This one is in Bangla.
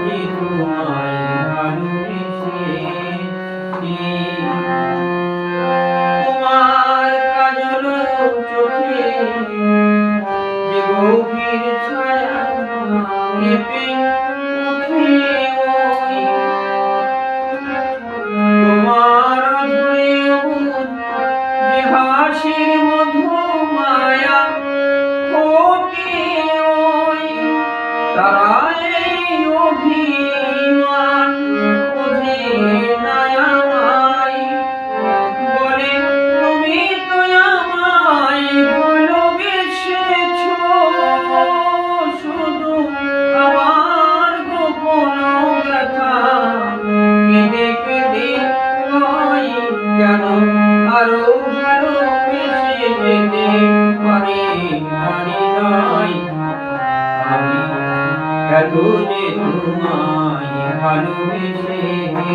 যে তোমায় ভালোবেসেছি। তোমার কাজল চোখে যে গভীর ছায়া কেঁপে ওঠে ওই তোমার ধরে যে হাসির মধু মায়া ফোটে ওই তারাই অভিমান বোঝে না আমায় বলে তুমি তো আমায় ভালোবেসেছো শুধু আমার গোপন ব্যথা কেঁদে কেঁদে কই কেন আরো ভালোবেসে যেতে পারে জানি নাই আমি এত যে তোমায় ভালোবেসে